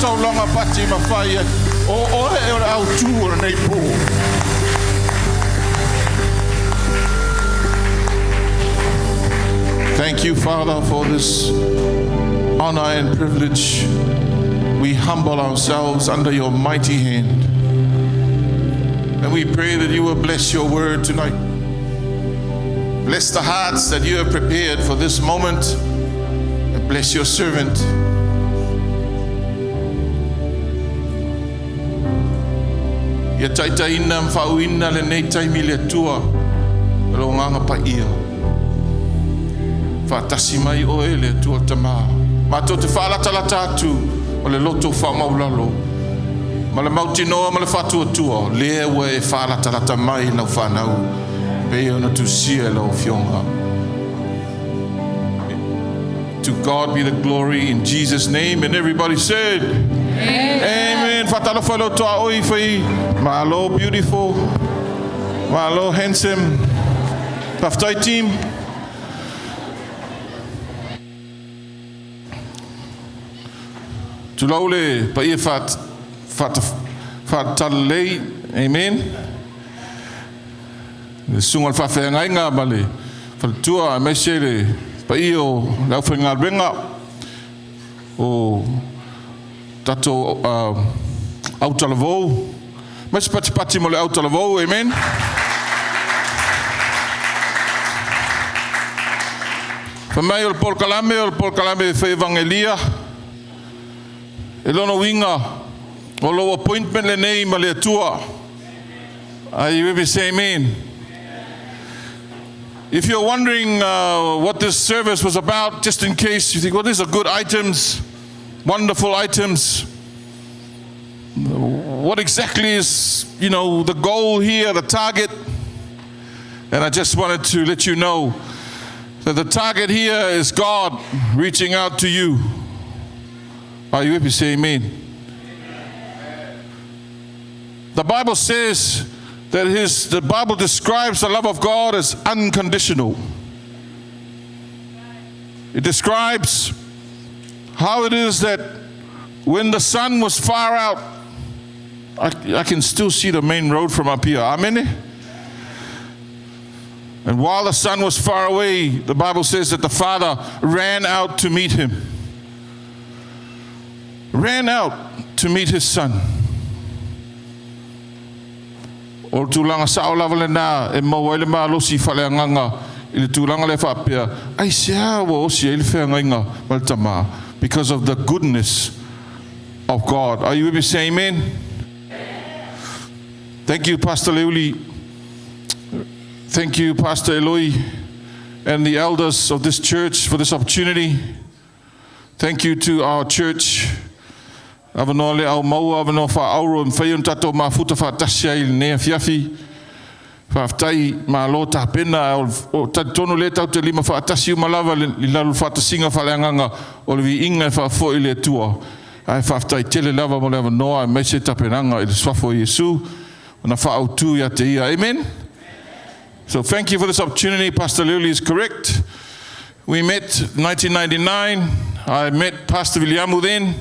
taulanga pati mawhai o oe e ora au tūra nei pō. Thank you, Father, for this honor and privilege. We humble ourselves under your mighty hand. And we pray that you will bless your word tonight. Bless the hearts that you have prepared for this moment. And bless your servant. Ia taitaina mwhauina le nei taimi le tua. Lo nganga pa ia. Whatasi mai o e le tua tama. Mato te whaalata atu o le loto whamaulalo. Ma le mauti noa ma le whatua tua. Lea ua e whaalata mai lau whanau. Pei ona tu sia lau fionga. To God be the glory in Jesus' name. And everybody said, Amen. Whatalawhalo toa oi whai. Mahalo beautiful. Mahalo handsome. Paftai team. Tulaule pa ia whatalei. Amen. Le sungal whawhengainga male. Whalatua me sere pa ia o lau whenga renga. O tato autalavou. Mas pati mo le autalavou. Amen. Whamai o le polkalame whai evangelia. E lono winga o lo appointment le nei ma le atua. Are you ever say amen? If you're wondering what this service was about, just in case you think, well, these are good items, wonderful items. What exactly is, the goal here, the target? And I just wanted to let you know that the target here is God reaching out to you. Are you able to say amen? The Bible says that the Bible describes the love of God as unconditional. It describes how it is that when the sun was far out, I can still see the main road from up here. Amen? And while the sun was far away, the Bible says that the Father ran out to meet him. Ran out to meet his son. O tūlanga sao lava le nā e maua ele mālosi whaleanganga i le tūlanga le whapea. Ai sea wa osi e le whengainga mal tamā. Because of the goodness of God. Are you able to say amen? Thank you, Pastor Leuli. Thank you, Pastor Eloi, and the elders of this church for this opportunity. Thank you to our church. Avanoa le au maua, avanoa wha-auro, mwhaion tato mafuta wha-tasia i nea fiafi. Whaftai ma-alo tāpena, o tatonu le tau te lima wha-tasi umalawa i lalu wha-tasinga whaleanganga o le vi inga wha-fo i le tua. Ai whaftai tele lava mo le avanoa, mai se tapenanga i le swafo i Yesu. Na wha-autu ia te ia. Amen? So thank you for this opportunity. Pastor Lily is correct. We met in 1999. I met Pastor Williamu then.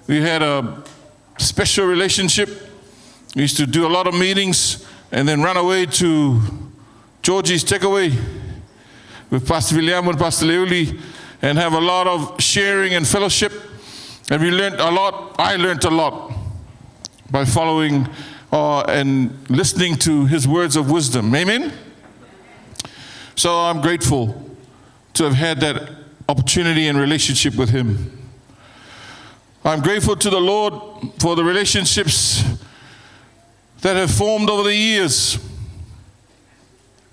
We had a special relationship. We used to do a lot of meetings and then run away to Georgie's Takeaway with Pastor Williamu and Pastor Lily and have a lot of sharing and fellowship. And we learned a lot. I learned a lot by following and listening to his words of wisdom. Amen? So I'm grateful to have had that opportunity and relationship with him. I'm grateful to the Lord for the relationships that have formed over the years,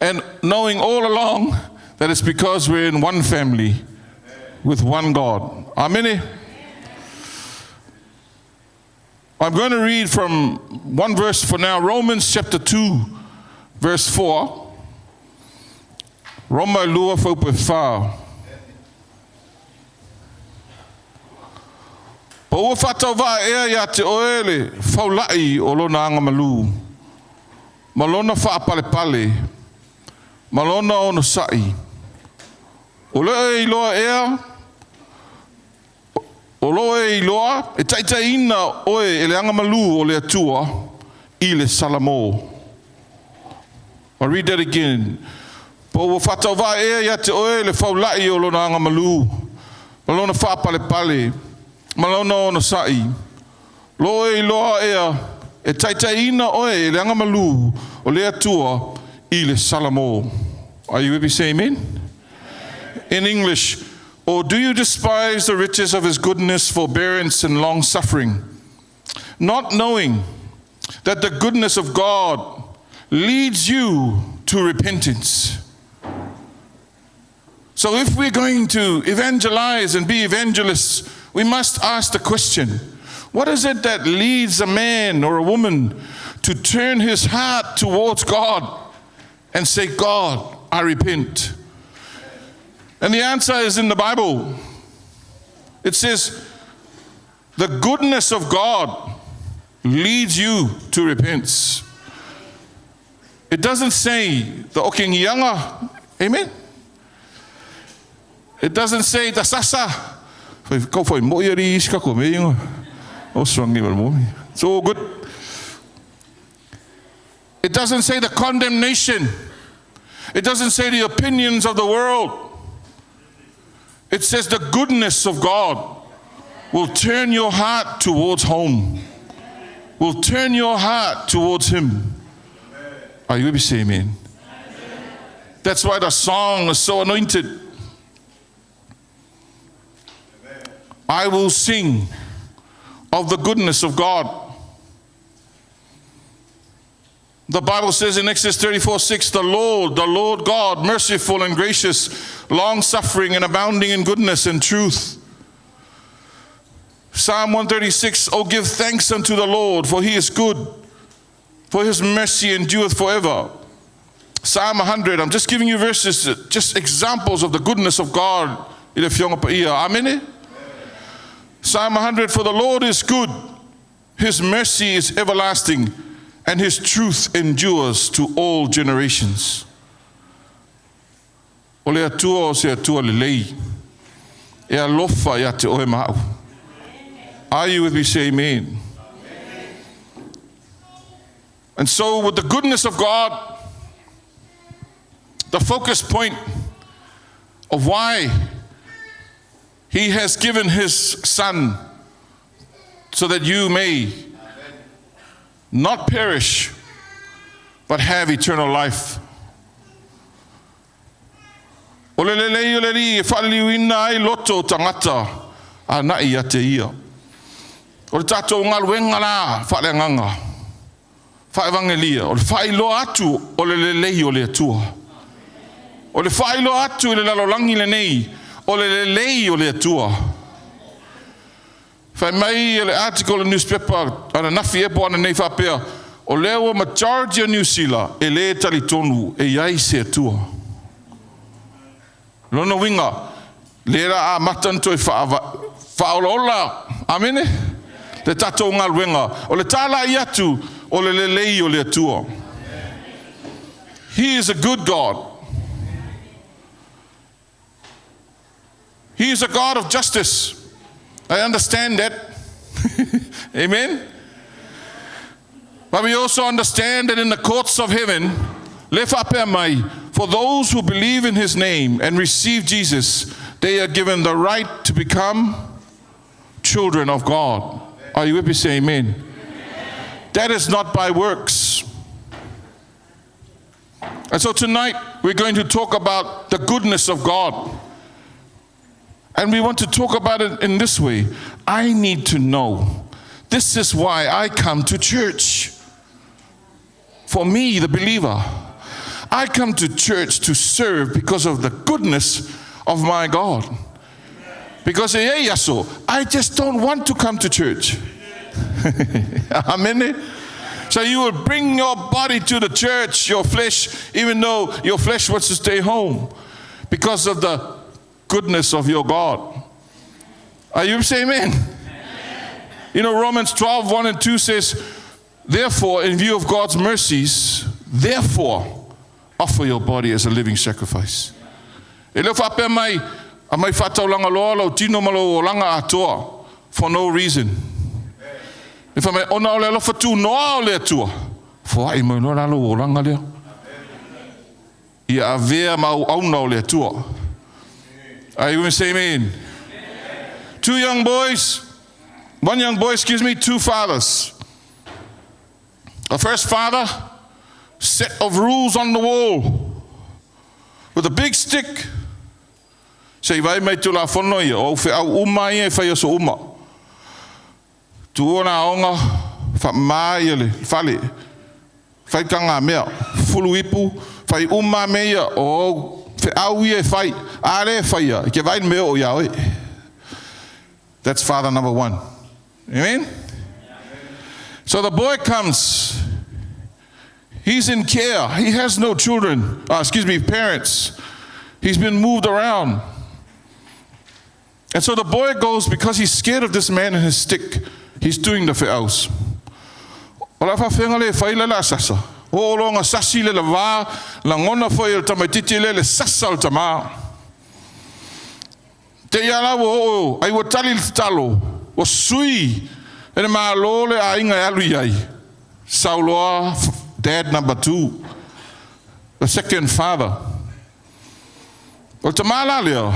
and knowing all along that it's because we're in one family with one God. Amen. I'm going to read from one verse for now, Romans chapter 2, verse 4. Roma lua faupe whā. Pa ua whatau wā ea ia te oele, whaulai o lona anga malu. Malona whaapale pale. Malona ono sai. O lea i loa ea, o O loe I loa, e taitai ina oe e le anga malu o le atua I le salamo. I'll read that again. Po o whatau wa ia te oe le whaulai o lona anga malu. Malona whapale pale. Malona ono sai. Loe I loa ea e taitai ina oe e le anga malu o le atua I le salamo. Are you with me? Say amen? In English, or do you despise the riches of his goodness, forbearance, and long suffering, not knowing that the goodness of God leads you to repentance? So if we're going to evangelize and be evangelists, we must ask the question, what is it that leads a man or a woman to turn his heart towards God and say, God, I repent? And the answer is in the Bible. It says, the goodness of God leads you to repentance. It doesn't say the okingianga, amen? It doesn't say the sasa. It's all good. It doesn't say the condemnation. It doesn't say the opinions of the world. It says the goodness of God will turn your heart towards home, will turn your heart towards Him. Are you with me? Say amen. That's why the song is so anointed. I will sing of the goodness of God. The Bible says in Exodus 34:6, the Lord God, merciful and gracious, long-suffering and abounding in goodness and truth. Psalm 136, oh, give thanks unto the Lord, for He is good, for His mercy endureth forever. Psalm 100, I'm just giving you verses, just examples of the goodness of God. Amen. Psalm 100, for the Lord is good, His mercy is everlasting, and His truth endures to all generations. O le atua o se atua le lei. E alofa ia te oe mau. Are you with me? Say amen. And so with the goodness of God, the focus point of why He has given His Son so that you may not perish, but have eternal life. O le lelei o le li e whaliwina ai loto tangata a nai a te ia. O le tātou ngaluenga la whaelanganga, whaevangelia, o le whaelo atu o le lelei o le atua. O le whaelo atu le lalolangi le nei, o le lelei o le atua. Whai mai le article in newspaper ana nafi e po ana nei whapea o leo majority of New Zealand e le tali tonu e iai se atua. Lona winga le ra a matanto e whaolola. Amene? Le tatou ngaluenga o le tala I atu o le lelei o le atua. He is a good God. He is a God of justice. I understand that. Amen. But we also understand that in the courts of heaven, for those who believe in His name and receive Jesus, they are given the right to become children of God. Are you with me? Say amen. That is not by works. And so tonight we're going to talk about the goodness of God. And we want to talk about it in this way. I need to know. This is why I come to church. For me, the believer, I come to church to serve because of the goodness of my God. Because I just don't want to come to church. Amen. So you will bring your body to the church, your flesh, even though your flesh wants to stay home, because of the goodness of your God. Are you saying amen? You know, Romans 12:1-2 says, therefore, in view of God's mercies, therefore, offer your body as a living sacrifice. E leo whape mai, a mai whataulanga loa lau tino malo o langa atoa. for no reason. If I may, ona ole alofa tu noa ole atua. For ai mo no lalo o langa leo. Ia avea mau auna ole atua. Are you going to say amen? Two young boys, one young boy, two fathers. The first father, set of rules on the wall with a big stick. Say, vai mai tu la whono ia, o whi au uma ia e whai aso uma. Tu ona aonga, wha maa ia le, whale, whai kanga mea, fulu ipu, whai uma mea, o whi au ia e whai, are whai ia, ke vai mea o iaoi. That's father number one. Amen? So the boy comes. He's in care. He has no children. Parents. He's been moved around. And so the boy goes because he's scared of this man and his stick. He's doing the fe'aus. Ola fa whenga le whaila la sasa. O longa sasi le la wā, la ngona whai o tamaititi le sasa o tama. Te iala wo ai wo tali talo, o sui, e maa lo le a inga alu iai. Sauloa, dad number 2, the second father. O tamala leo,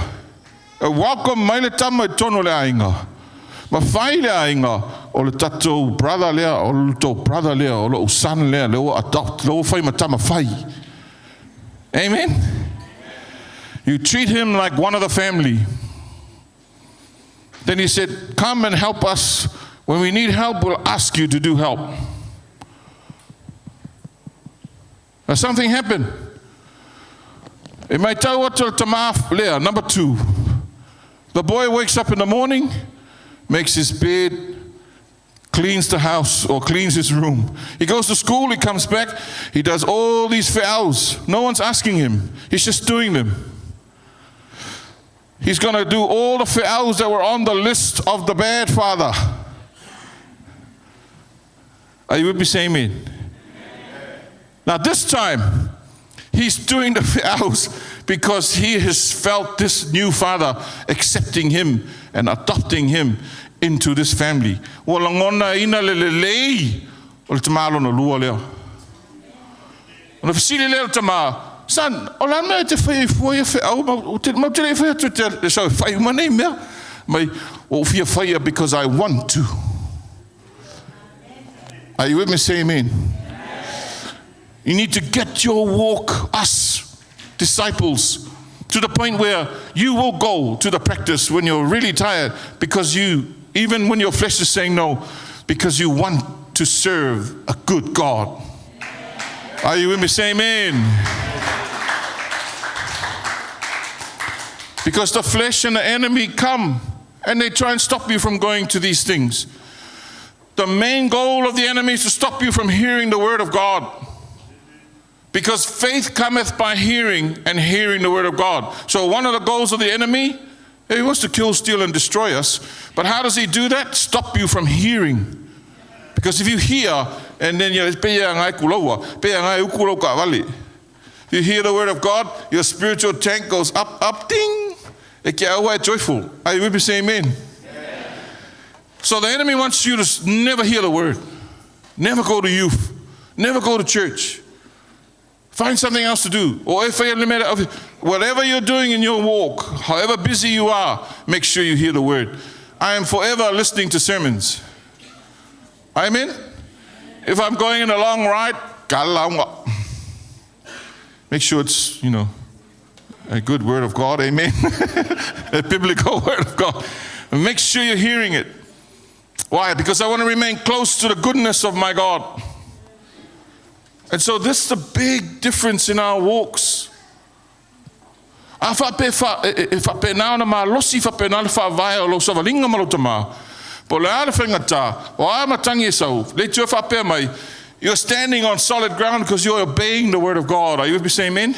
a welcome mai le tama tono le a inga. Ma whai le a inga, o le tatou brother lea, o le tau brother lea, o le son lea, leo adopt, leo whai ma tama whai. Amen? You treat him like one of the family. Then he said, come and help us. When we need help, we'll ask you to do help. Now something happened. E mai tau atu tama lea, number 2. The boy wakes up in the morning, makes his bed, cleans the house or cleans his room. He goes to school, he comes back, he does all these fe'aus. No one's asking him. He's just doing them. He's going to do all the fe'aus that were on the list of the bad father. Are you with me? Say amen. Now this time, he's doing the fe'aus because he has felt this new father accepting him and adopting him into this family. Walangona ina lelelei o le tamalo na lua leo. O na fasili leo tama. Son, ola me te whai fuia whai te mau te whai atu te sau whai umanei mea. Mai o fia whaia because I want to. Are you with me? Say amen. You need to get your walk, us, disciples, to the point where you will go to the practice when you're really tired because you, even when your flesh is saying no, because you want to serve a good God. Are you with me? Say amen. Because the flesh and the enemy come and they try and stop you from going to these things. The main goal of the enemy is to stop you from hearing the word of God. Because faith cometh by hearing and hearing the word of God. So one of the goals of the enemy, he wants to kill, steal, and destroy us. But how does he do that? Stop you from hearing. Because if you hear, and then you hear the word of God, your spiritual tank goes up, ding. Joyful. Are you with me? Say amen. Amen. So the enemy wants you to never hear the word. Never go to youth. Never go to church. Find something else to do. Or whatever you're doing in your walk, however busy you are, make sure you hear the word. I am forever listening to sermons. Amen? If I'm going in a long ride, make sure it's, a good word of God, amen? A biblical word of God. And make sure you're hearing it. Why? Because I want to remain close to the goodness of my God. And so this is the big difference in our walks. You're standing on solid ground because you're obeying the word of God. Are you with me? Say amen?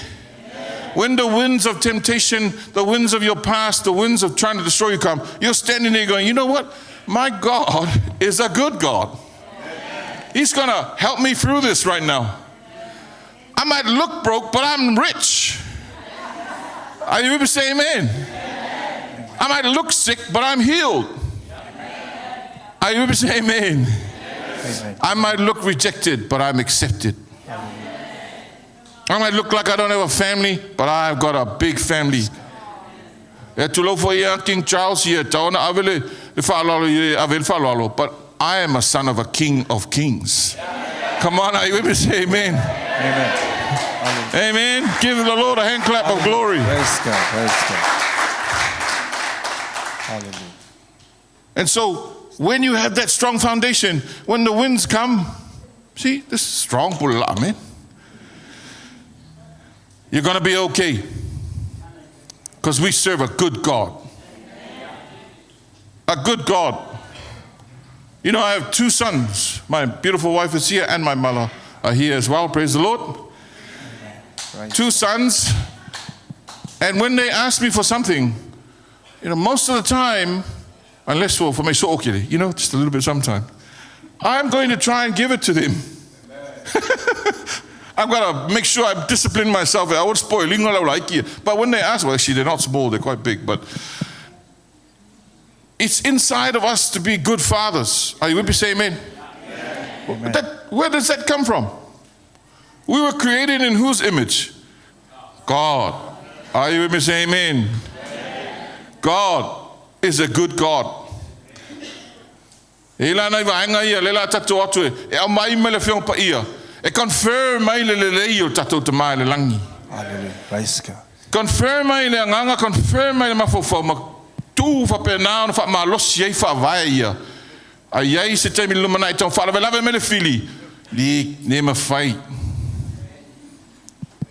When the winds of temptation, the winds of your past, the winds of trying to destroy you come, you're standing there going, you know what? My God is a good God. He's going to help me through this right now. I might look broke, but I'm rich. Are you able to say amen? I might look sick, but I'm healed. Are you able to say amen? Amen. I might look rejected, but I'm accepted. I might look like I don't have a family, but I've got a big family. King Charles here, but I am a son of a king of kings. Come on, are you able to say amen? Amen. Amen. Give the Lord a hand clap of glory. Praise God. Praise God. Hallelujah. And so, when you have that strong foundation, when the winds come, see, this is strong, man. You're going to be okay. Because we serve a good God. A good God. You know, I have 2 sons. My beautiful wife is here and my mother are here as well. Praise the Lord. Right. 2 sons. And when they ask me for something, you know, most of the time, unless for my so okay, you know, just a little bit sometimes, I'm going to try and give it to them. I've got to make sure I discipline myself. I won't spoil. But when they ask, well, actually, they're not small, they're quite big. But it's inside of us to be good fathers. Are you with me? Say amen. Amen. Where does that come from? We were created in whose image? God. Are you with me? Say amen. God is a good God. Confirm my le tatou te mai le langi. Hallelujah. Praise God. Confirm my le nganga, confirm my mafofo ma tu fa pena fa ma los ye fa vai ia. Ai se te mi lumana i ton fa la me le fili. Li ne ma fai.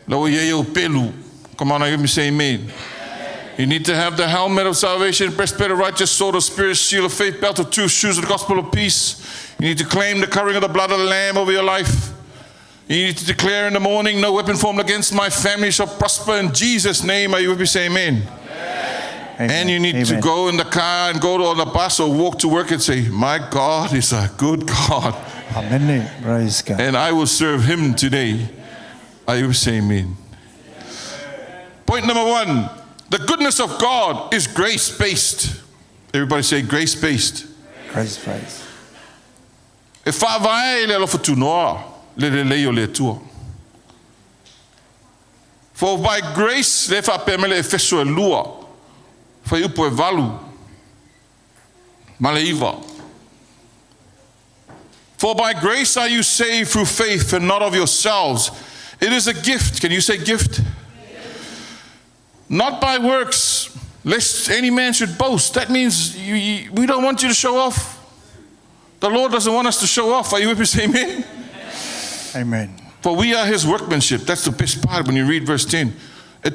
Lo ye yo pelu. Come on, I hear me say amen. You need to have the helmet of salvation, breastplate of righteous, sword of spirit, shield of faith, belt of truth, shoes of the gospel of peace. You need to claim the covering of the blood of the Lamb over your life. You need to declare in the morning, no weapon formed against my family shall prosper in Jesus' name. Are you with me? Say amen. Amen. And you need to go in the car and go on the bus or walk to work and say, my God is a good God. Amen. Praise God. And I will serve him today. Are you saying amen? Point number 1, the goodness of God is grace-based. Everybody say grace-based. Grace-based. If I vai le lo fatunoa. For by grace le fa pemele efeso e lua fa upo e valu maleiva. For by grace are you saved through faith and not of yourselves. It is a gift. Can you say gift? Not by works, lest any man should boast. That means we don't want you to show off. The Lord doesn't want us to show off. Are you with me? Say amen. Amen. For we are his workmanship. That's the best part when you read verse 10. I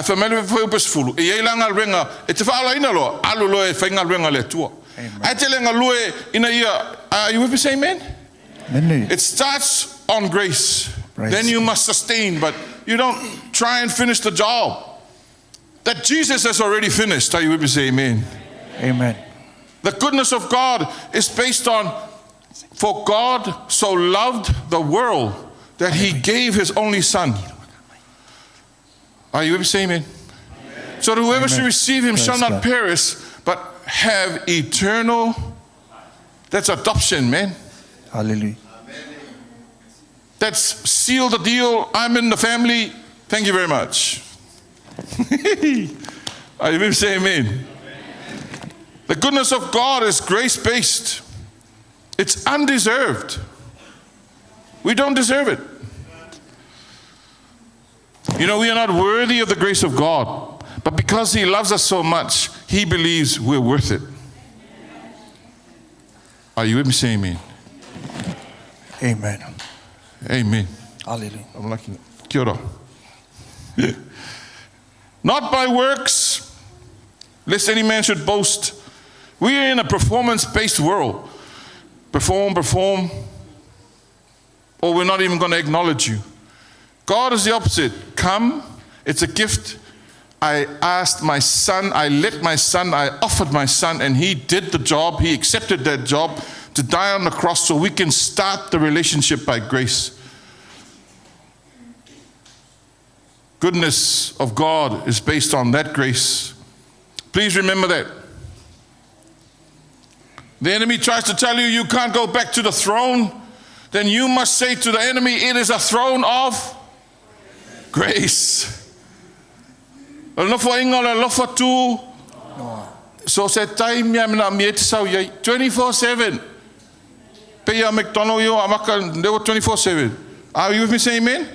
familiar with purposeful. E langa renga. It faala ina lo. Alu lo e fainga renga le tua. I telling a lue in a year. Are you with me? Say amen. Amen. It starts on grace. Praise Then you must sustain, but you don't try and finish the job that Jesus has already finished. Are you with me? Say amen. Amen. The goodness of God is based on, for God so loved the world that he gave his only son. Are you with me? Say amen. So that whoever should receive him shall not perish, but have eternal. That's adoption, man. Hallelujah. That's sealed the deal. I'm in the family. Thank you very much. Are you with me? Say amen. The goodness of God is grace-based. It's undeserved. We don't deserve it. You know, we are not worthy of the grace of God, but because he loves us so much, he believes we're worth it. Are you with me? Say amen. Amen. Amen. Hallelujah. I'm lucky. Kia ora. Not by works, lest any man should boast. We are in a performance-based world. Perform, or we're not even going to acknowledge you. God is the opposite. Come, it's a gift. I asked my son, I let my son, I offered my son, and he did the job. He accepted that job to die on the cross so we can start the relationship by grace. Goodness of God is based on that grace. Please remember that. The enemy tries to tell you you can't go back to the throne. Then you must say to the enemy, it is a throne of grace. So said time ya mina miet sau yai 24/7. Pay McDonald yo amaka they were 24/7. Are you with me? Say amen?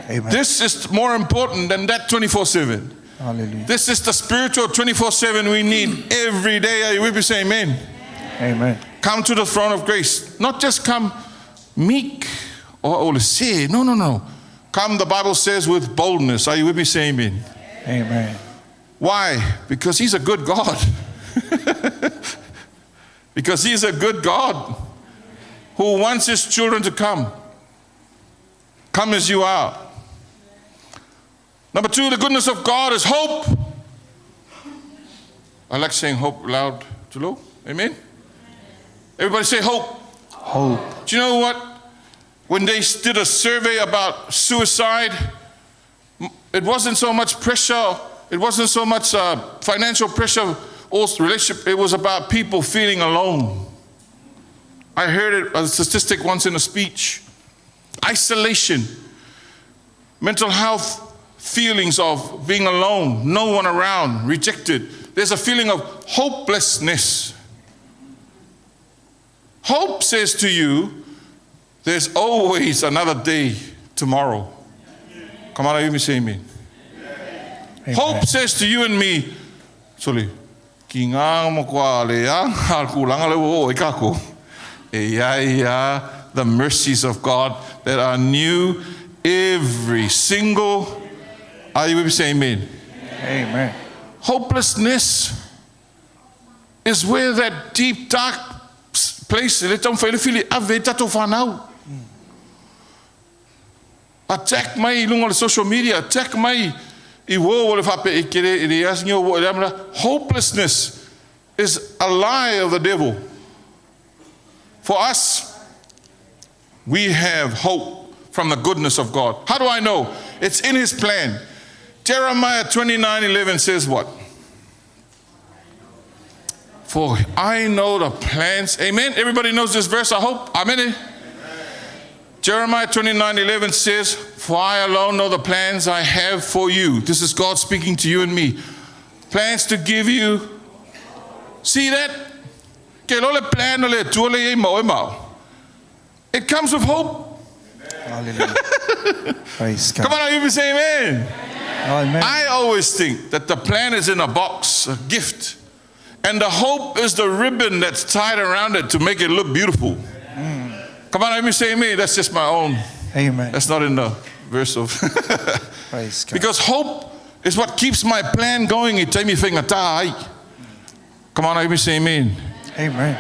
Amen. This is more important than that 24/7. Hallelujah. This is the spiritual 24/7 we need every day. Are you with me? Say amen. Amen. Come to the throne of grace. Not just come meek or say. No. Come, the Bible says, with boldness. Are you with me? Say amen. Amen. Why? Because he's a good God. Because he's a good God who wants his children to come. Come as you are. Number 2, the goodness of God is hope. I like saying hope loud to low. Amen? Everybody say hope. Hope. Do you know what? When they did a survey about suicide, it wasn't so much pressure, it wasn't so much financial pressure or relationship, it was about people feeling alone. I heard it, a statistic once in a speech. Isolation, mental health, feelings of being alone, no one around, rejected. There's a feeling of hopelessness. Hope says to you, there's always another day tomorrow. Come on, you say amen. Hope says to you and me, the mercies of God that are new every single. Are you with me? Say amen. Amen. Hopelessness is where that deep, dark place, attack my on social media, attack my hopelessness is a lie of the devil. For us, we have hope from the goodness of God. How do I know? It's in his plan. Jeremiah 29:11 says what? For I know the plans. Amen. Everybody knows this verse, I hope. Amen. Jeremiah 29:11 says, for I alone know the plans I have for you. This is God speaking to you and me. Plans to give you. See that? It comes with hope. Hallelujah. Praise God. Come on, you say amen. Amen. I always think that the plan is in a box, a gift. And the hope is the ribbon that's tied around it to make it look beautiful. Come on, let me say amen. That's just my own. Amen. That's not in the verse of. Praise God. Because hope is what keeps my plan going. Come on, let me say amen. Amen.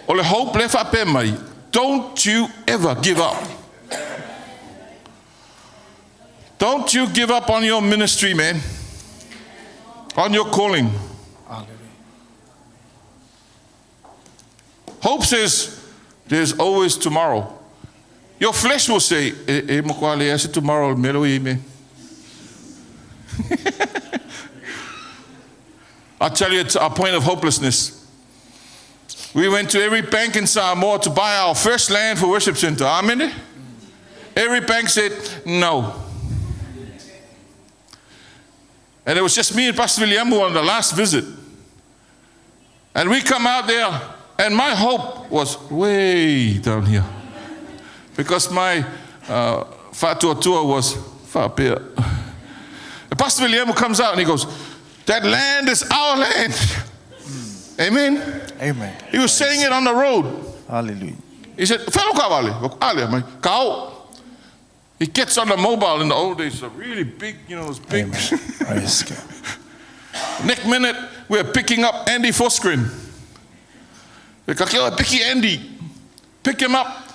Ole hope left up in me. Don't you ever give up. Don't you give up on your ministry, man. On your calling. Hallelujah. Hope says there's always tomorrow. Your flesh will say, tomorrow. I'll tell you, it's a point of hopelessness. We went to every bank in Samoa to buy our first land for worship center. Amen. Every bank said no. And it was just me and Pastor Williamu on the last visit. And we come out there, and my hope was way down here. Because my Fatua tour was far up here. And Pastor Williamu comes out and he goes, that land is our land. Amen. Amen. He was saying it on the road. Hallelujah. He said, he gets on the mobile in the old days, a really big, those big. Amen. Praise God. Next minute, we're picking up Andy Fosgren. Picky Andy. Pick him up.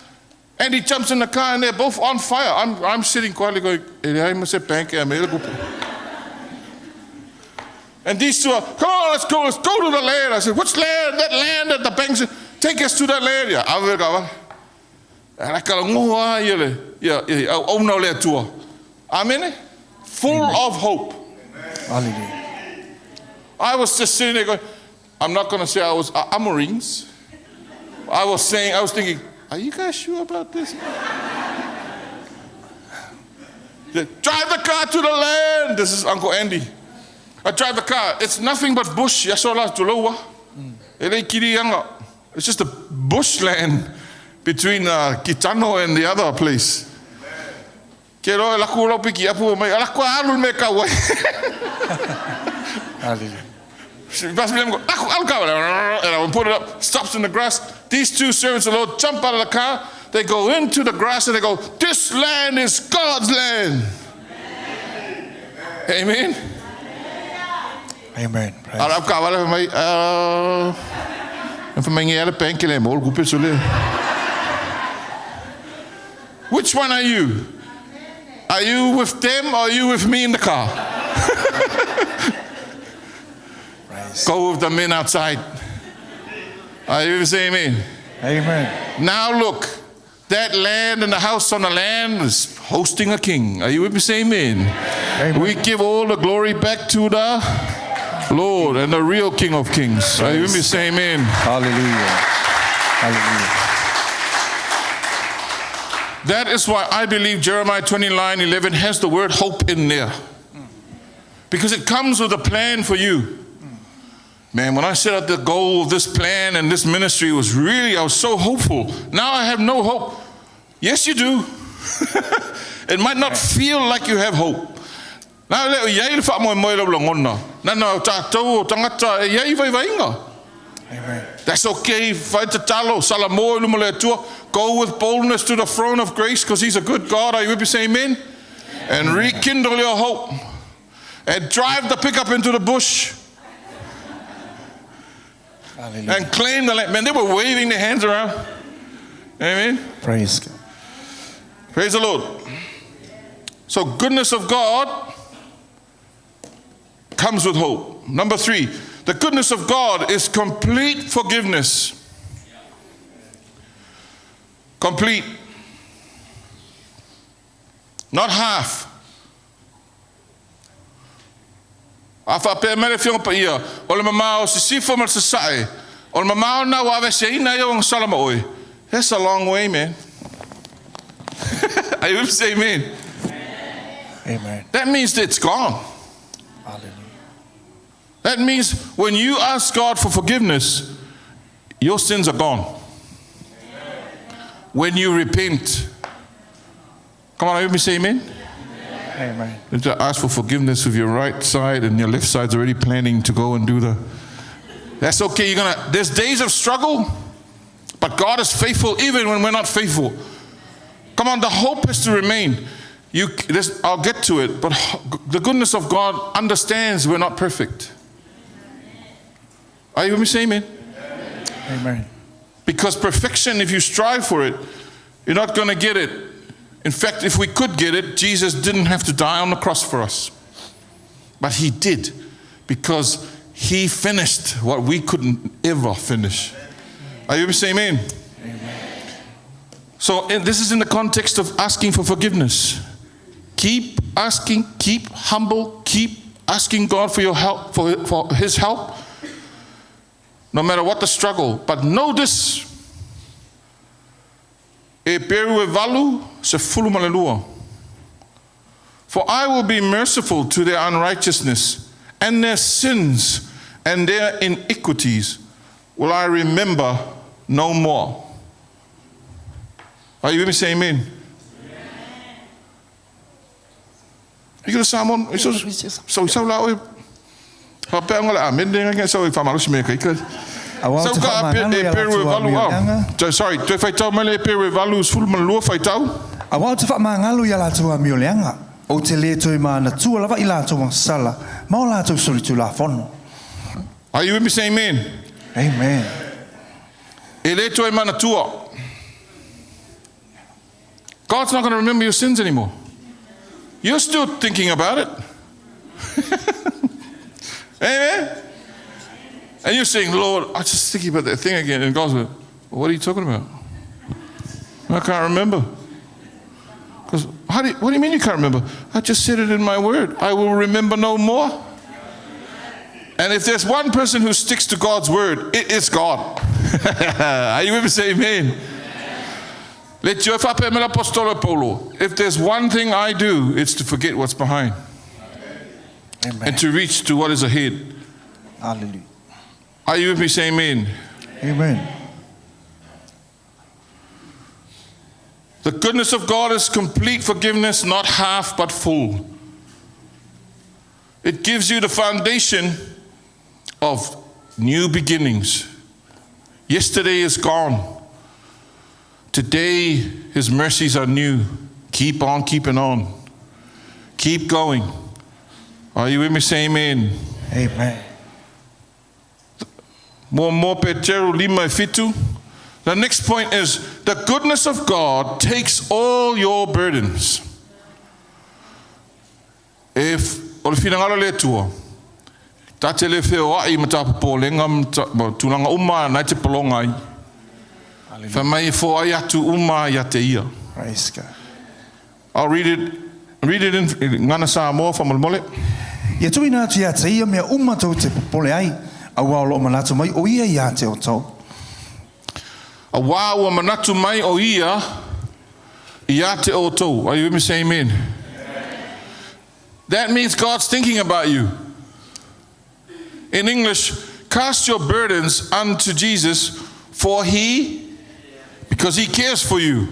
Andy jumps in the car and they're both on fire. I'm sitting quietly going, and these two are, come on, let's go to the land. I said, which land? That land that the bank said, take us to that land. Yeah, I will go. Amen. Full of hope. Hallelujah. I was just sitting there going, I'm not going to say I was Amorines. I was thinking, are you guys sure about this? Drive the car to the land. This is Uncle Andy. I drive the car. It's nothing but bush. It's just a bushland between Kitano and the other place. Hallelujah. And I would put it up, stops in the grass. These two servants of the Lord jump out of the car. They go into the grass and they go, this land is God's land. Amen. Amen. Which one are you? Are you with them or are you with me in the car? Go with the men outside. Are you saying amen? Amen. Now look, that land and the house on the land is hosting a king. Are you with me? Say amen. Amen. We give all the glory back to the Lord and the real King of Kings. Are you with me? Say amen. Hallelujah. Hallelujah. That is why I believe Jeremiah 29:11 has the word hope in there. Because it comes with a plan for you. Man, when I set out the goal of this plan and this ministry I was so hopeful. Now I have no hope. Yes, you do. It might not feel like you have hope. Amen. That's okay. Go with boldness to the throne of grace because He's a good God. Are you with me? Say amen. And rekindle your hope. And drive the pickup into the bush. Hallelujah. And claim the land. Man, they were waving their hands around. Amen. Praise God. Praise the Lord. So goodness of God comes with hope. Number 3, the goodness of God is complete forgiveness. Complete. Not half. Afa pe mele fiong pa ia. O le mamao si sifo mal sasae. O le mamao na wa vese ina yo ang salama oi. That's a long way, man. I would say amen. Amen. That means that it's gone. Hallelujah. That means when you ask God for forgiveness, your sins are gone. When you repent. Come on, let me say amen. Amen. You have to ask for forgiveness with your right side and your left side's already planning to go and do that's okay. There's days of struggle, but God is faithful even when we're not faithful. Come on, the hope has to remain. I'll get to it, but the goodness of God understands we're not perfect. Are you with me? Say amen. Amen. Because perfection, if you strive for it, you're not going to get it. In fact, if we could get it, Jesus didn't have to die on the cross for us. But He did, because He finished what we couldn't ever finish. Are you saying amen? Amen. So this is in the context of asking for forgiveness. Keep asking, keep humble, keep asking God for your help, for His help, no matter what the struggle. But know this. E peru e valu se fulu malelua. For I will be merciful to their unrighteousness, and their sins and their iniquities will I remember no more. Are you with me? Say amen. You gonna salmon? So so la pa pe ngala amen denga so fa malu me kai. So ka pe peru valu. Sorry, to fai tau mele peru valu fulu malua fai tau. A wau te whamangalu ia lātua mioleanga. O te le toi mana tua lava I lātua sala. Mau lātua solitu la fono. Are you with me? Say amen. Amen. E le toi mana tua. God's not going to remember your sins anymore. You're still thinking about it. Amen. And you're saying, Lord, I'm just thinking about that thing again. And God's like, what are you talking about? I can't remember. Because what do you mean you can't remember? I just said it in my word. I will remember no more. And if there's one person who sticks to God's word, it is God. Are you with me? Say amen. If there's one thing I do, it's to forget what's behind. Amen. And to reach to what is ahead. Hallelujah. Are you with me? Say amen. Amen. The goodness of God is complete forgiveness, not half but full. It gives you the foundation of new beginnings. Yesterday is gone. Today, His mercies are new. Keep on keeping on. Keep going. Are you with me? Say amen. Amen. The next point is the goodness of God takes all your burdens. If olfinangalo le tua, tatele feo ai matapolenga tulanga uma na te polongai. Famai fo ayatu uma yateia. Praise God. I'll read it in ngana sa mo famolmole. Ia tuina tia tia me uma tau te pole ai. Awa lo manatu mai o ia ia te o tau. Awa manatu mai o ia te o tau. Are you with me? Say amen. That means God's thinking about you. In English, cast your burdens unto Jesus, because He cares for you.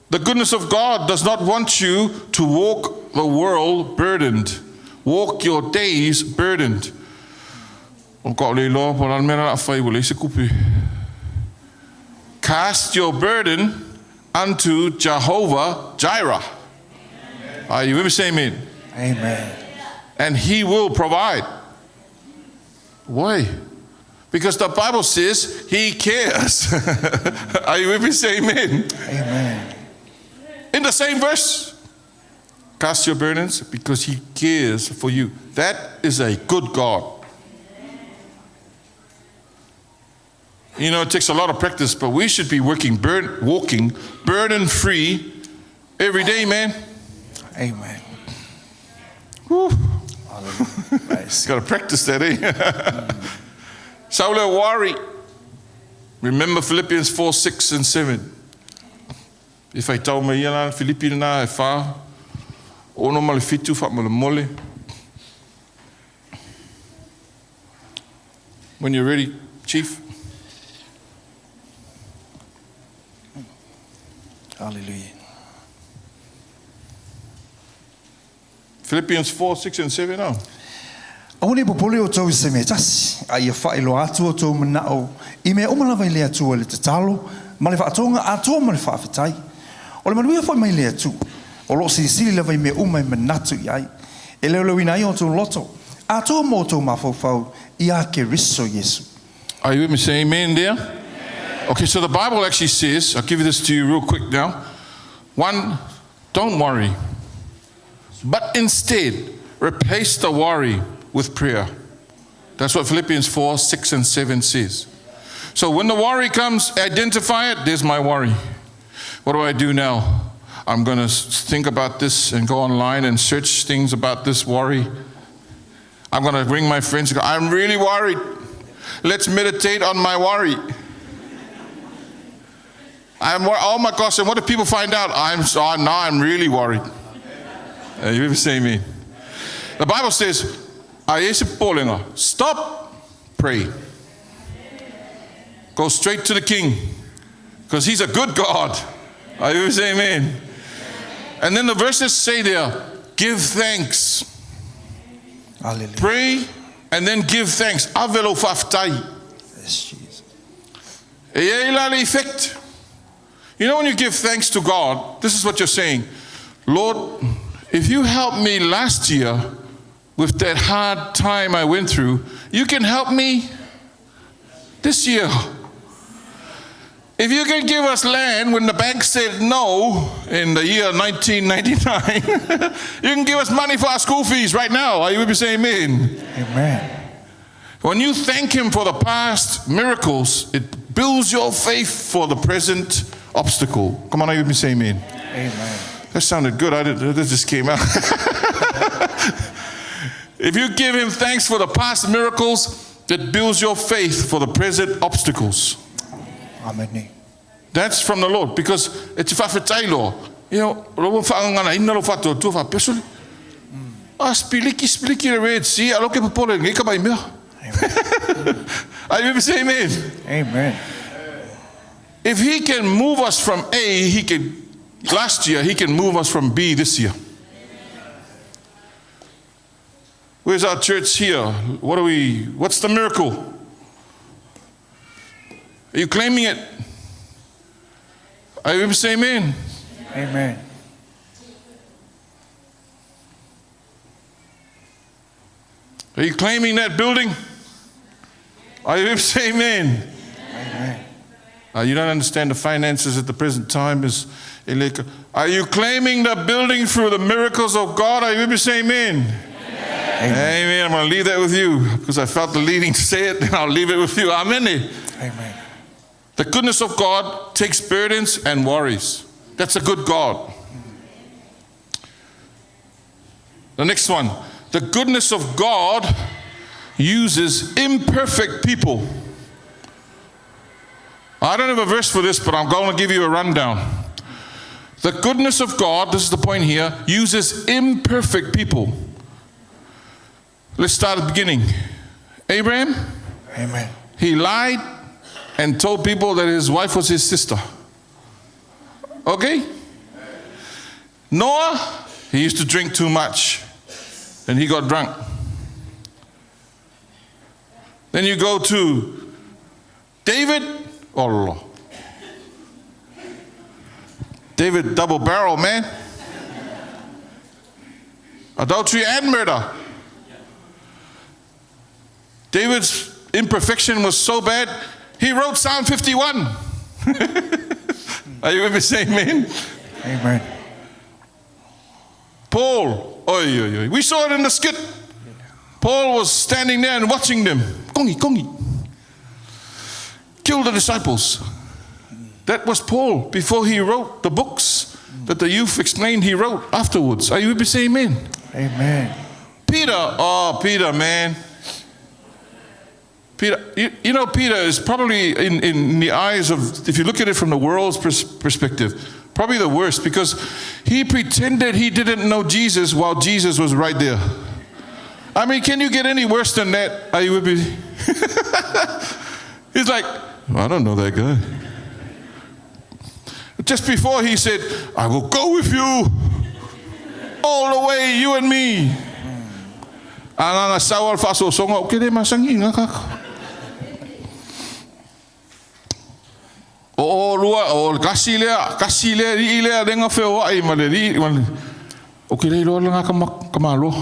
The goodness of God does not want you to walk the world burdened. Walk your days burdened. Cast your burden unto Jehovah Jireh. Are you with me? Say amen. Amen. And He will provide. Why? Because the Bible says He cares. Are you with me? Say amen. Amen. In the same verse, cast your burdens because He cares for you. That is a good God. You know, it takes a lot of practice, but we should be walking burden-free every day, man. Amen. Woo. Nice. Got to practice that, eh? Saula worry. Remember Philippians 4, 6, and 7. If I tell me, Philippians na fa, ono male fitu fa mole. When you're ready, Chief. Hallelujah. Philippians 4, 6, and 7 now. Aune popole o tau se me tasi, a ia whae lo atu o tau manao, I mea umalawa I le atua le te talo, ma le whaatonga atua ma le whaafetai. O le manuia whai mai le atu, o lo sili lawa I mea umai manatu I ai, e leo leo ina I o tau loto, atua mo tau mawhau I a ke riso Yesu. Are you with me? Say amen there? Okay, so the Bible actually says, I'll give this to you real quick now. 1, don't worry. But instead, replace the worry with prayer. That's what Philippians 4, 6, and 7 says. So when the worry comes, identify it. There's my worry. What do I do now? I'm going to think about this and go online and search things about this worry. I'm going to ring my friends and go, I'm really worried. Let's meditate on my worry. Oh my gosh, and what if people find out? Now I'm really worried. You ever say me? The Bible says, stop, pray. Go straight to the King, because He's a good God. Are you ever say amen? And then the verses say there, give thanks. Hallelujah. Pray and then give thanks. Avelo faftai. Yes, Jesus. Effect. You know, when you give thanks to God, this is what you're saying. Lord, if you helped me last year with that hard time I went through, you can help me this year. If you can give us land when the bank said no in the year 1999, you can give us money for our school fees right now. Are you with me? Say amen. Amen. When you thank Him for the past miracles, it builds your faith for the present obstacle. Come on, are you with me? Say amen. Amen. That sounded good. That just came out. If you give him thanks for the past miracles, it builds your faith for the present obstacles. Amen. That's from the Lord, because it's whawhetai. You know, lo whaangana ina lo whatua tu whapesuli. Spiliki the Red Sea, aloke papole ngai ka mai mea. I will say amen. Amen. If he can move us from A, last year, he can move us from B this year. Where's our church here? What's the miracle? Are you claiming it? I will say amen. Amen. Are you claiming that building? I will say amen. Amen. You don't understand the finances at the present time. Are you claiming the building through the miracles of God? I will say amen. Amen. Amen. I'm going to leave that with you because I felt the leading to say it, and I'll leave it with you. Amen. Amen. The goodness of God takes burdens and worries. That's a good God. The next one. The goodness of God uses imperfect people. I don't have a verse for this, but I'm going to give you a rundown. The goodness of God, this is the point here, uses imperfect people. Let's start at the beginning. Abraham, Amen. he lied and told people that his wife was his sister. Okay? Noah, he used to drink too much and he got drunk. Then you go to David. Oh, David, double barrel, man. Adultery and murder. David's imperfection was so bad, he wrote Psalm 51. Are you ever saying amen? Amen. Paul, we saw it in the skit. Paul was standing there and watching them. Kongi. Kill the disciples. That was Paul before he wrote the books that the youth explained he wrote afterwards. Are you ever saying amen? Amen. Peter, man. Peter, you know, Peter is probably in the eyes of, if you look at it from the world's perspective, probably the worst, because he pretended he didn't know Jesus while Jesus was right there. I mean, can you get any worse than that? Are you with me? He's like, I don't know that guy. Just before he said, I will go with you all the way, you and me. Kasi lea ri lea lenga feo ai maleri o ke lei lo nga kamalo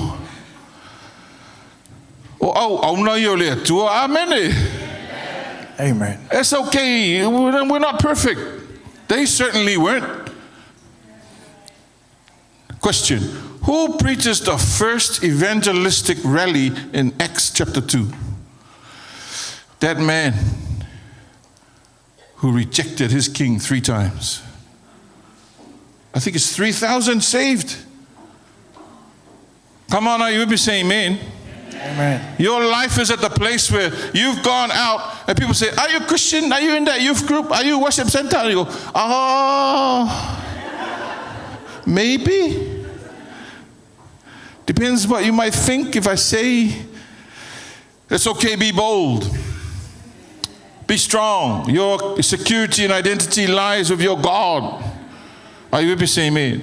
o au na yo le tu amen. Amen. It's okay, we're not perfect. They certainly weren't. Question: who preaches the first evangelistic rally in Acts chapter 2? That man who rejected his king 3 times. I think it's 3,000 saved. Come on, are you with me? Say amen. Amen. Your life is at the place where you've gone out and people say, are you Christian? Are you in that youth group? Are you worship center? And you go, maybe. Depends what you might think if I say. It's okay, be bold. Be strong. Your security and identity lies with your God. Are you with me? Say amen.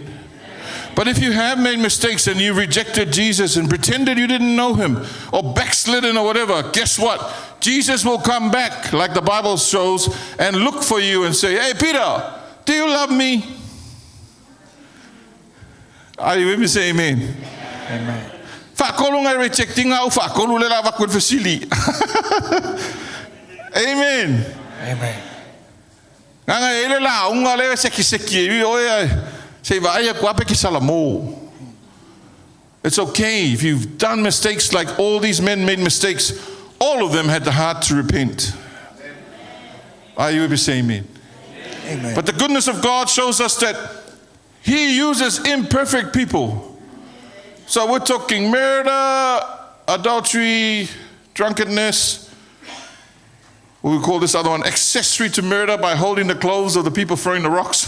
But if you have made mistakes and you rejected Jesus and pretended you didn't know him or backslidden or whatever, guess what? Jesus will come back, like the Bible shows, and look for you and say, hey, Peter, do you love me? Are you with me? Say amen. Amen. Whakolunga rejecting au whakolu le lava kun fasili. Amen. Amen. Nganga ele la unga le seki oya say vai kwa pe ki salamo. It's okay if you've done mistakes like all these men made mistakes. All of them had the heart to repent. Are you ever saying amen? Amen. But the goodness of God shows us that he uses imperfect people. So we're talking murder, adultery, drunkenness. We call this other one accessory to murder by holding the clothes of the people throwing the rocks.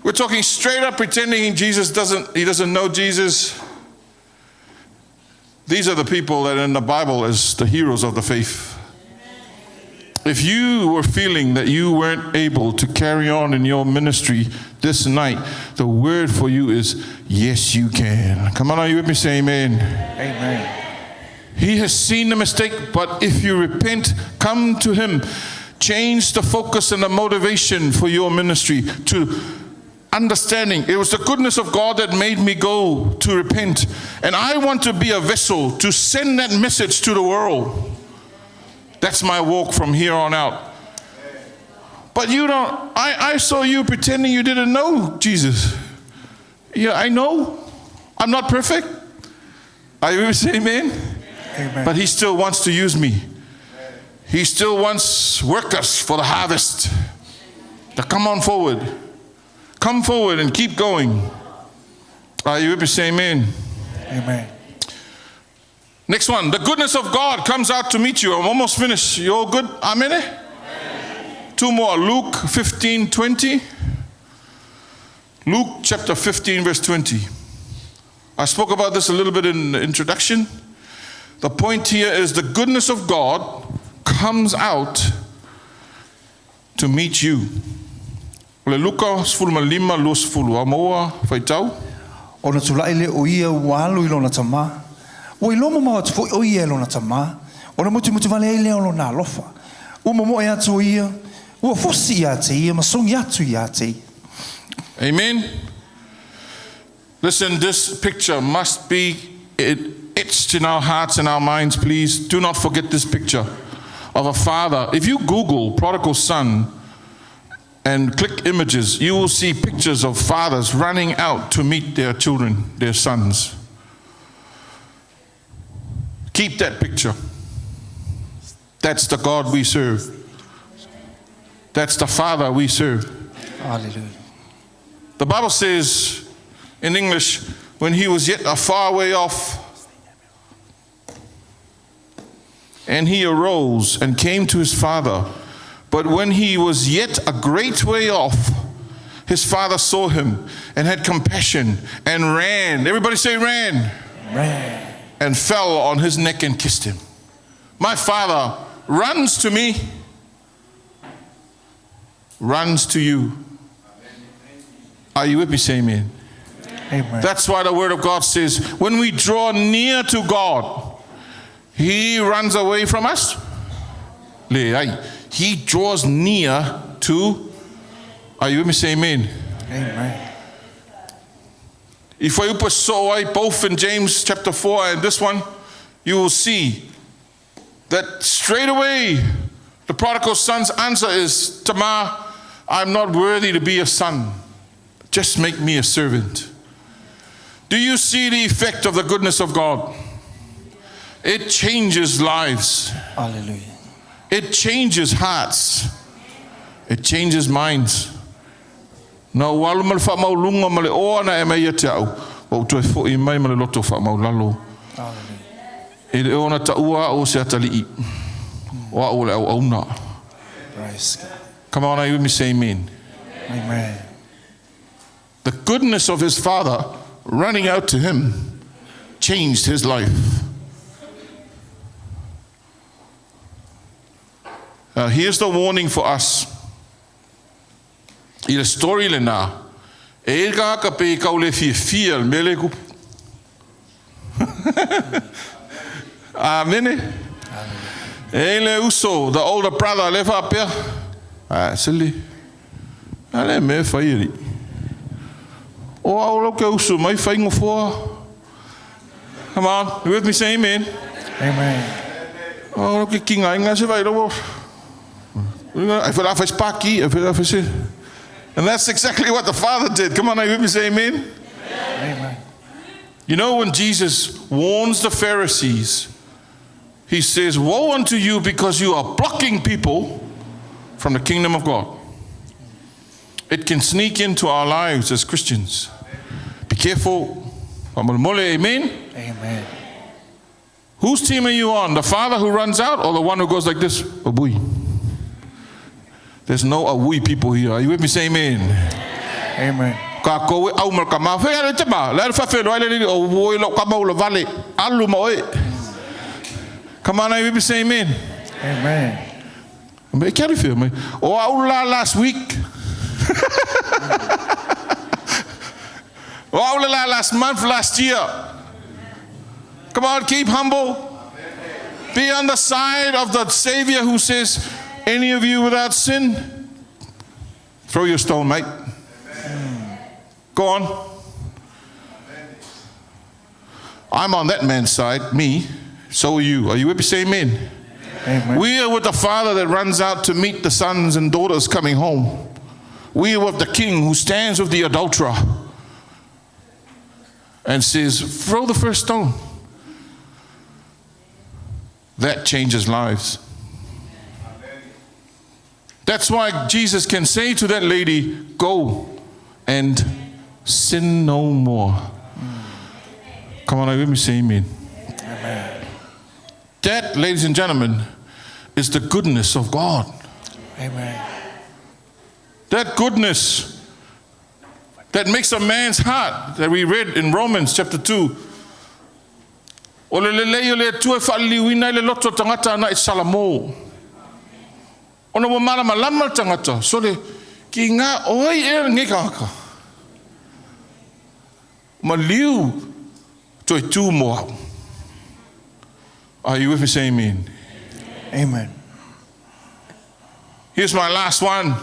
We're talking straight up pretending Jesus doesn't know Jesus. These are the people that in the Bible as the heroes of the faith. If you were feeling that you weren't able to carry on in your ministry this night, the word for you is, yes, you can. Come on, are you with me? Say amen. Amen. He has seen the mistake, but if you repent, come to him. Change the focus and the motivation for your ministry to understanding. It was the goodness of God that made me go to repent. And I want to be a vessel to send that message to the world. That's my walk from here on out. But you don't, I saw you pretending you didn't know Jesus. Yeah, I know. I'm not perfect. Are you saying amen? Amen. But he still wants to use me. He still wants workers for the harvest. To come on forward. Come forward and keep going. Are you with me? Say amen. Amen. Next one. The goodness of God comes out to meet you. I'm almost finished. You all good? Amen? Amen. Two more. Luke 15:20. Luke chapter 15 verse 20. I spoke about this a little bit in the introduction. The point here is the goodness of God comes out to meet you. Le Luka 15:20 amoa faitau. Ona tulai le oia walu ilona tama. O ilomo ma tu foi oia ilona tama. Ona mutu vale ile ilona alofa. O momo ia tu ia. O fosi ia te ia masong ia tu ia te. Amen. Listen, this picture must be etched in our hearts and our minds, please. Do not forget this picture of a father. If you Google prodigal son and click images, you will see pictures of fathers running out to meet their children, their sons. Keep that picture. That's the God we serve. That's the Father we serve. Hallelujah. The Bible says in English, when he was yet a far way off, and he arose and came to his father. But when he was yet a great way off, his father saw him and had compassion and ran. Everybody say ran. Ran. And fell on his neck and kissed him. My father runs to me, runs to you. Are you with me? Say amen. Amen. That's why the word of God says, when we draw near to God, he runs away from us. He draws near to. Are you with me? Say amen. Amen. If I saw both in James chapter 4 and this one, you will see that straight away the prodigal son's answer is, Tamar, I'm not worthy to be a son. Just make me a servant. Do you see the effect of the goodness of God? It changes lives. Hallelujah. It changes hearts. It changes minds. Na walu mal fa maulunga male ona e mai te au. O tu e fo I mai male loto fa maulalo. Hallelujah. E ona ta ua o se atali. Wa o le au na. Praise God. Come on, are you with me? Say amen. Amen. The goodness of his father running out to him changed his life. Here's the warning for us. I le story le nā. E ka pe kau le fia mele ku. Amen. E le uso, the older brother le fa pia. Silly. Ale me whairi. O au ke uso mai whaingo fua. Come on, you with me? Say amen. Amen. O ke kinga inga se vai robo. I feel like sparky. And that's exactly what the Father did. Come on, are you with me? Say amen. Amen. You know, when Jesus warns the Pharisees, he says, woe unto you because you are blocking people from the kingdom of God. It can sneak into our lives as Christians. Be careful. Amen. Amen. Whose team are you on? The father who runs out or the one who goes like this? Abui. There's no awui people here. Are you with me? Say amen. Amen. Ka koe au mal kama fe ale te ba le fa fe lo ale o wo lo kama o vale alu mo e. Come on, are you with me? Say amen. Amen. Me carry feel me. O au la last week. O au la last month, last year. Come on, keep humble. Be on the side of the Savior who says, any of you without sin, throw your stone, mate. Go on. I'm on that man's side, me. So are you. Are you with me? Say amen. Amen. We are with the Father that runs out to meet the sons and daughters coming home. We are with the King who stands with the adulterer and says, throw the first stone. That changes lives. That's why Jesus can say to that lady, go and sin no more. Come on, let me say amen. Amen. That, ladies and gentlemen, is the goodness of God. Amen. That goodness that makes a man's heart, that we read in Romans chapter 2. O le leo le tue whaaliwina le loto tangata na salamo. Ona mo marama lama tangata. So le ki ngā oi e ngekaka. Ma liu toi tū moa. Are you with me? Say amen. Amen. Here's my last one.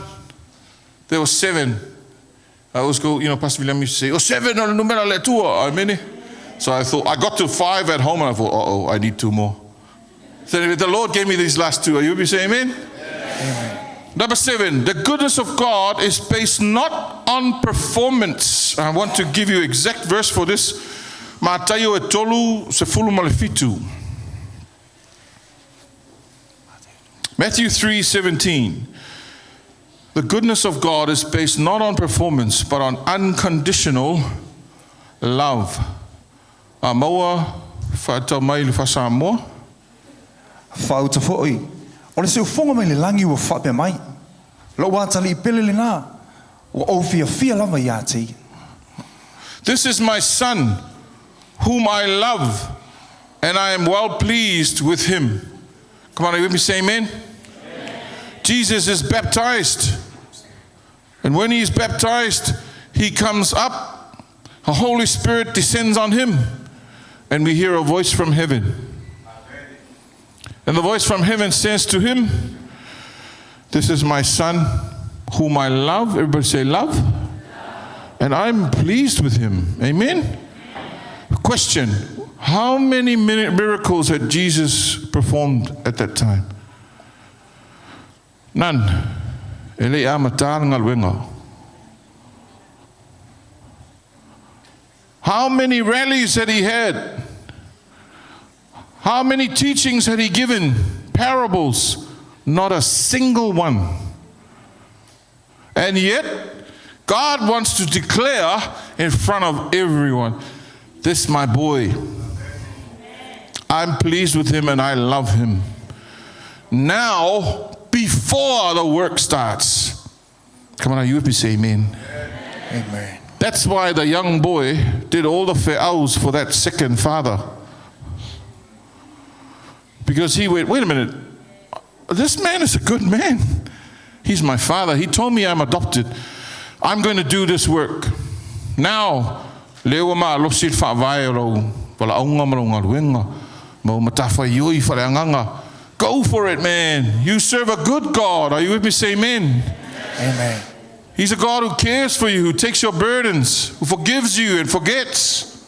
There were 7. I always go, Pastor William used to say, 7 on the numero le tua. Amen. So I thought, I got to 5 at home and I thought, I need 2 more. So the Lord gave me these last 2. Are you with me? Say amen? Amen. Number 7, the goodness of God is based not on performance. I want to give you exact verse for this. Matayo e tolu sefulu malefitu. Matthew 3:17. The goodness of God is based not on performance, but on unconditional love. Amoa fata mai le fasa mo. Fauta foi. O le seu fonga mai le langi ua whape mai. Lo watali pele le nā. O ofia fia lava ia te. This is my son, whom I love, and I am well pleased with him. Come on, are you with me? Say amen. Amen. Jesus is baptized. And when he is baptized, he comes up. The Holy Spirit descends on him. And we hear a voice from heaven. And the voice from heaven says to him, this is my son, whom I love. Everybody say love. And I'm pleased with him. Amen? Question. How many miracles had Jesus performed at that time? None. How many rallies had he had? How many teachings had he given? Parables? Not a single one. And yet, God wants to declare in front of everyone, this is my boy. I'm pleased with him and I love him. Now, before the work starts. Come on, are you with me? Say amen. Amen. That's why the young boy did all the fe'aus for that second father. Because he went, wait a minute, this man is a good man. He's my father. He told me I'm adopted. I'm going to do this work. Now, go for it, man. You serve a good God. Are you with me? Say amen. Amen. He's a God who cares for you, who takes your burdens, who forgives you and forgets.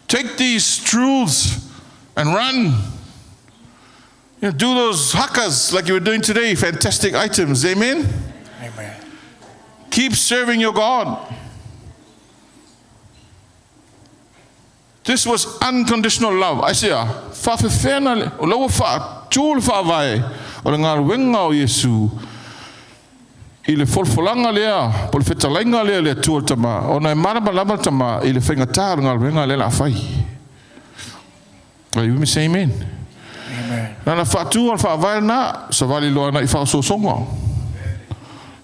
Take these truths and run. Do those hakas like you were doing today. Fantastic items. Amen? Amen. Keep serving your God. This was unconditional love. I say, fa fefena lo fa tul fa vai. O ngal wenga o Yesu. Ile folfolanga lea, pol fetalenga lea le tul tama. O na marama lama tama ile fenga tar ngal wenga le la fai. Are you with me? Say amen. Amen. Nana whatu al whaavai na, sa wali loa na I whaososonga.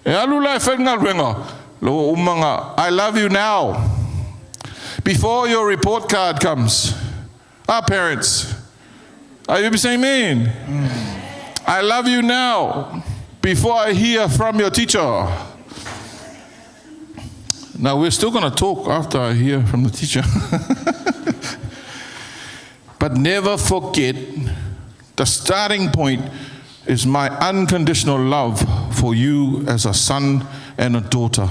E alu lai whenga ruenga, lo umanga, I love you now. Before your report card comes, our parents, are you saying amen? I love you now, before I hear from your teacher. Now we're still going to talk after I hear from the teacher. But never forget, the starting point is my unconditional love for you as a son and a daughter.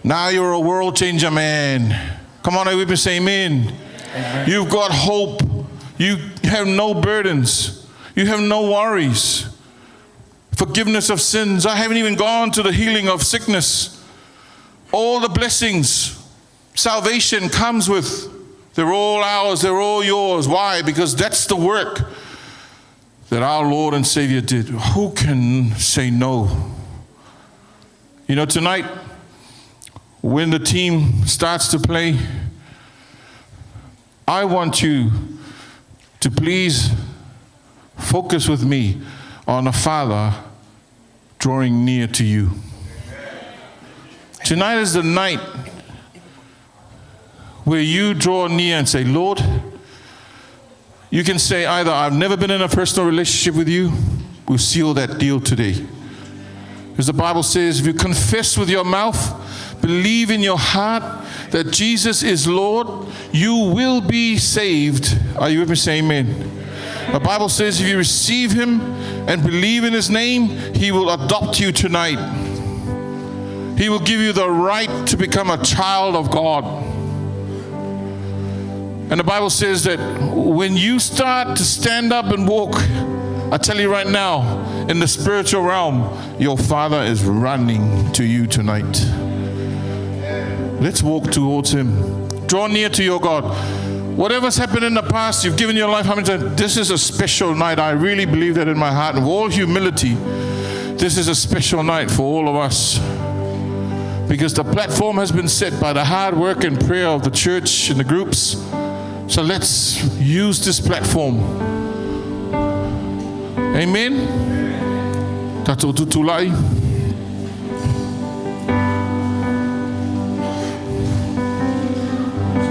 Now you're a world changer, man. Come on, we can say amen. Amen. You've got hope. You have no burdens. You have no worries. Forgiveness of sins. I haven't even gone to the healing of sickness. All the blessings salvation comes with, they're all ours, they're all yours. Why? Because that's the work that our Lord and Savior did. Who can say no? You know, tonight, when the team starts to play, I want you to please focus with me on a Father drawing near to you. Tonight is the night where you draw near and say, Lord, you can say either, I've never been in a personal relationship with you. We'll seal that deal today. Because the Bible says, if you confess with your mouth, believe in your heart that Jesus is Lord, you will be saved. Are you with me? Say amen. The Bible says if you receive him and believe in his name, he will adopt you tonight. He will give you the right to become a child of God. And the Bible says that when you start to stand up and walk, I tell you right now, in the spiritual realm, your Father is running to you tonight. Let's walk towards him. Draw near to your God. Whatever's happened in the past, you've given your life how many times? This is a special night. I really believe that in my heart. With all humility, this is a special night for all of us. Because the platform has been set by the hard work and prayer of the church and the groups. So let's use this platform. Amen. Tato tutulai.